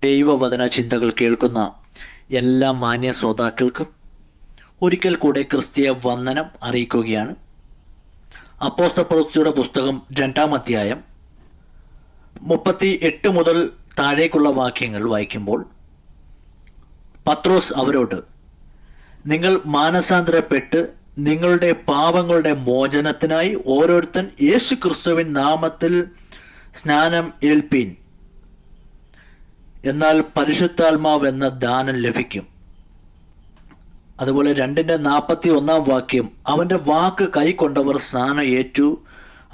ദൈവവചന ചിന്തകൾ കേൾക്കുന്ന എല്ലാ മാന്യ ശ്രോതാക്കൾക്കും ഒരിക്കൽ കൂടെ ക്രിസ്തീയ വന്ദനം അറിയിക്കുകയാണ്. അപ്പോസ്തലപ്രവൃത്തിയുടെ പുസ്തകം 2-ാം അധ്യായം 38 മുതൽ താഴേക്കുള്ള വാക്യങ്ങൾ വായിക്കുമ്പോൾ, പത്രോസ് അവരോട്, നിങ്ങൾ മാനസാന്തരപ്പെട്ട് നിങ്ങളുടെ പാപങ്ങളുടെ മോചനത്തിനായി ഓരോരുത്തൻ യേശു ക്രിസ്തുവിൻ നാമത്തിൽ സ്നാനം ഏൽപ്പീൻ, എന്നാൽ പരിശുദ്ധാത്മാവ് എന്ന ദാനം ലഭിക്കും. അതുപോലെ 2:41 വാക്യം, അവൻ്റെ വാക്ക് കൈക്കൊണ്ടവർ സ്നാനം ഏറ്റു.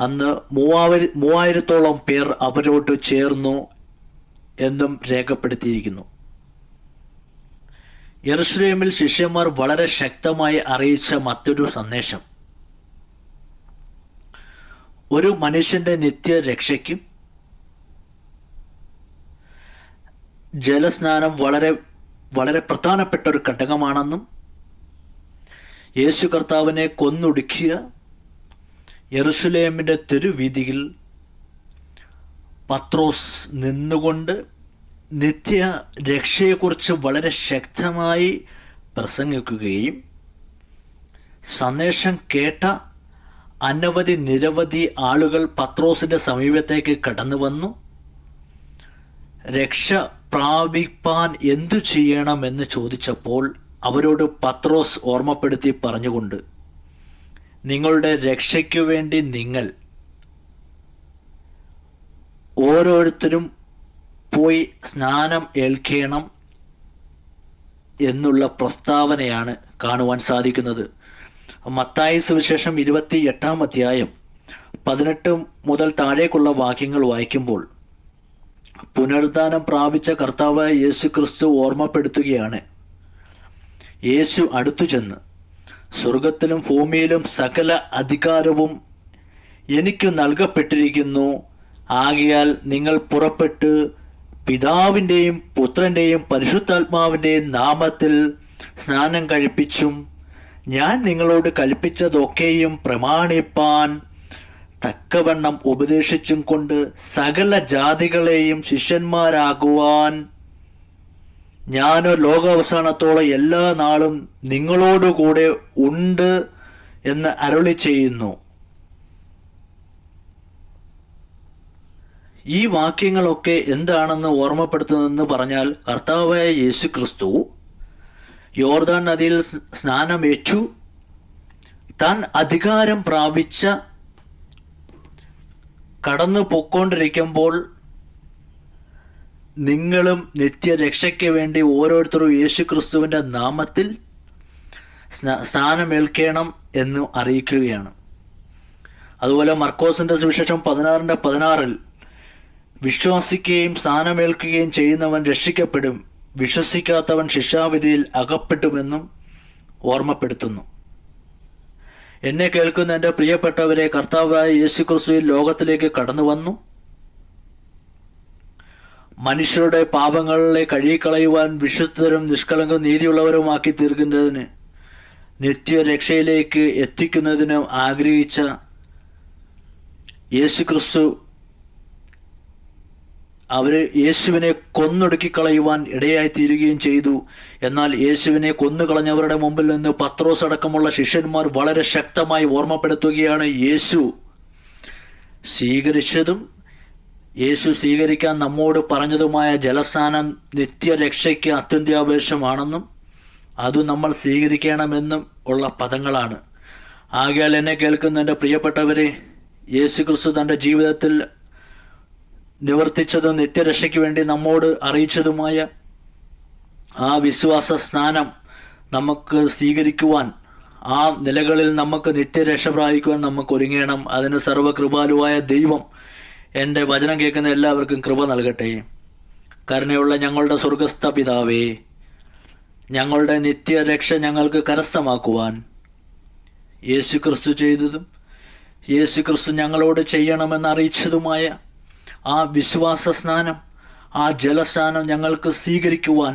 അന്ന് 3000-ഓളം പേർ അവരോട് ചേർന്നു എന്നും രേഖപ്പെടുത്തിയിരിക്കുന്നു. യെരുശലേമിൽ ശിഷ്യന്മാർ വളരെ ശക്തമായി അറിയിച്ച മറ്റൊരു സന്ദേശം, ഒരു മനുഷ്യന്റെ നിത്യരക്ഷയ്ക്കും ജലസ്നാനം വളരെ വളരെ പ്രധാനപ്പെട്ട ഒരു ഘടകമാണെന്നും, യേശു കർത്താവിനെ കൊന്നൊടുക്കിയ യെരുശലേമിൻ്റെ തെരുവീഥിയിൽ പത്രോസ് നിന്നുകൊണ്ട് നിത്യ രക്ഷയെക്കുറിച്ച് വളരെ ശക്തമായി പ്രസംഗിക്കുകയും സന്ദേശം കേട്ട നിരവധി ആളുകൾ പത്രോസിൻ്റെ സമീപത്തേക്ക് കടന്നു വന്നു. രക്ഷ പ്രാപിപ്പാൻ എന്തു ചെയ്യണമെന്ന് ചോദിച്ചപ്പോൾ അവരോട് പത്രോസ് ഓർമ്മപ്പെടുത്തി പറഞ്ഞുകൊണ്ട്, നിങ്ങളുടെ രക്ഷയ്ക്കു വേണ്ടി നിങ്ങൾ ഓരോരുത്തരും പോയി സ്നാനം ഏൽക്കണം എന്നുള്ള പ്രസ്താവനയാണ് കാണുവാൻ സാധിക്കുന്നത്. മത്തായി സുവിശേഷം 28-ാം അധ്യായം 18 മുതൽ താഴേക്കുള്ള വാക്യങ്ങൾ വായിക്കുമ്പോൾ, പുനരുദ്ധാനം പ്രാപിച്ച കർത്താവായ യേശു ക്രിസ്തു ഓർമ്മപ്പെടുത്തുകയാണ്. യേശു അടുത്തു ചെന്ന്, സ്വർഗത്തിലും ഭൂമിയിലും സകല അധികാരവും എനിക്ക് നൽകപ്പെട്ടിരിക്കുന്നു. ആകയാൽ നിങ്ങൾ പുറപ്പെട്ട് പിതാവിൻ്റെയും പുത്രൻ്റെയും പരിശുദ്ധാത്മാവിൻ്റെയും നാമത്തിൽ സ്നാനം കഴിപ്പിച്ചും ഞാൻ നിങ്ങളോട് കൽപ്പിച്ചതൊക്കെയും പ്രമാണിപ്പാൻ തക്കവണ്ണം ഉപദേശിച്ചും കൊണ്ട് സകല ജാതികളെയും ശിഷ്യന്മാരാകുവാൻ ഞാനോ ലോകാവസാനത്തോളം എല്ലാ നാളും നിങ്ങളോടുകൂടെ ഉണ്ട് എന്ന് അരുളി ചെയ്യുന്നു. ഈ വാക്യങ്ങളൊക്കെ എന്താണെന്ന് ഓർമ്മപ്പെടുത്തുന്നതെന്ന് പറഞ്ഞാൽ, കർത്താവായ യേശു ക്രിസ്തു യോർദാൻ നദിയിൽ സ്നാനമേറ്റു. താൻ അധികാരം പ്രാപിച്ച കടന്നു പൊയ്ക്കൊണ്ടിരിക്കുമ്പോൾ നിങ്ങളും നിത്യരക്ഷയ്ക്ക് വേണ്ടി ഓരോരുത്തരും യേശു ക്രിസ്തുവിൻ്റെ നാമത്തിൽ സ്നാനമേൽക്കണം എന്ന് അറിയിക്കുകയാണ്. അതുപോലെ മർക്കോസിൻ്റെ സുവിശേഷം 16:16 വിശ്വസിക്കുകയും സ്നാനമേൽക്കുകയും ചെയ്യുന്നവൻ രക്ഷിക്കപ്പെടും, വിശ്വസിക്കാത്തവൻ ശിക്ഷാവിധിയിൽ അകപ്പെടുമെന്നും ഓർമ്മപ്പെടുത്തുന്നു. എന്നെ കേൾക്കുന്ന എൻ്റെ പ്രിയപ്പെട്ടവരെ, കർത്താവായ യേശു ക്രിസ്തു ലോകത്തിലേക്ക് കടന്നു വന്നു. മനുഷ്യരുടെ പാപങ്ങളെ കഴുകിക്കളയുവാൻ വിശുദ്ധരും നിഷ്കളങ്കവും നീതിയുള്ളവരുമാക്കി തീർക്കുന്നതിന്, നിത്യരക്ഷയിലേക്ക് എത്തിക്കുന്നതിനും ആഗ്രഹിച്ച യേശു ക്രിസ്തു യേശുവിനെ കൊന്നൊടുക്കിക്കളയുവാൻ ഇടയായി തീരുകയും ചെയ്തു. എന്നാൽ യേശുവിനെ കൊന്നുകളഞ്ഞവരുടെ മുമ്പിൽ നിന്ന് പത്രോസ് അടക്കമുള്ള ശിഷ്യന്മാർ വളരെ ശക്തമായി ഓർമ്മപ്പെടുത്തുകയാണ്, യേശു സ്വീകരിച്ചതും യേശു സ്വീകരിക്കാൻ നമ്മോട് പറഞ്ഞതുമായ ജലസ്നാനം നിത്യരക്ഷയ്ക്ക് അത്യന്താപേക്ഷമാണെന്നും അത് നമ്മൾ സ്വീകരിക്കണമെന്നും ഉള്ള പദങ്ങളാണ്. ആകയാൽ എന്നെ കേൾക്കുന്ന എൻ്റെ പ്രിയപ്പെട്ടവരെ, യേശു ക്രിസ്തു തൻ്റെ ജീവിതത്തിൽ നിവർത്തിച്ചതും നിത്യരക്ഷയ്ക്ക് വേണ്ടി നമ്മോട് അറിയിച്ചതുമായ ആ വിശ്വാസ സ്നാനം നമുക്ക് സ്വീകരിക്കുവാൻ, ആ നിലകളിൽ നമുക്ക് നിത്യരക്ഷ പ്രാപിക്കുവാൻ നമുക്ക് ഒരുങ്ങണം. അതിന് സർവ്വകൃപാലുവായ ദൈവം എൻ്റെ വചനം കേൾക്കുന്ന എല്ലാവർക്കും കൃപ നൽകട്ടെ. കരുണയുള്ള ഞങ്ങളുടെ സ്വർഗസ്ഥ പിതാവേ, ഞങ്ങളുടെ നിത്യരക്ഷ ഞങ്ങൾക്ക് കരസ്ഥമാക്കുവാൻ യേശു ക്രിസ്തു ചെയ്തതും യേശു ക്രിസ്തു ഞങ്ങളോട് ചെയ്യണമെന്ന് അറിയിച്ചതുമായ ആ വിശ്വാസ സ്നാനം, ആ ജലസ്നാനം ഞങ്ങൾക്ക് സ്വീകരിക്കുവാൻ,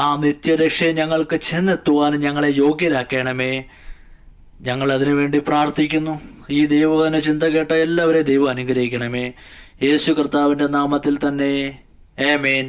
ആ നിത്യരക്ഷയെ ഞങ്ങൾക്ക് ചെന്നെത്തുവാൻ ഞങ്ങളെ യോഗ്യരാക്കണമേ. ഞങ്ങൾ അതിനുവേണ്ടി പ്രാർത്ഥിക്കുന്നു. ഈ ദൈവവചന ചിന്ത കേട്ട എല്ലാവരെയും ദൈവം അനുഗ്രഹിക്കണമേ. യേശു കർത്താവിൻ്റെ നാമത്തിൽ തന്നെ. ആമേൻ.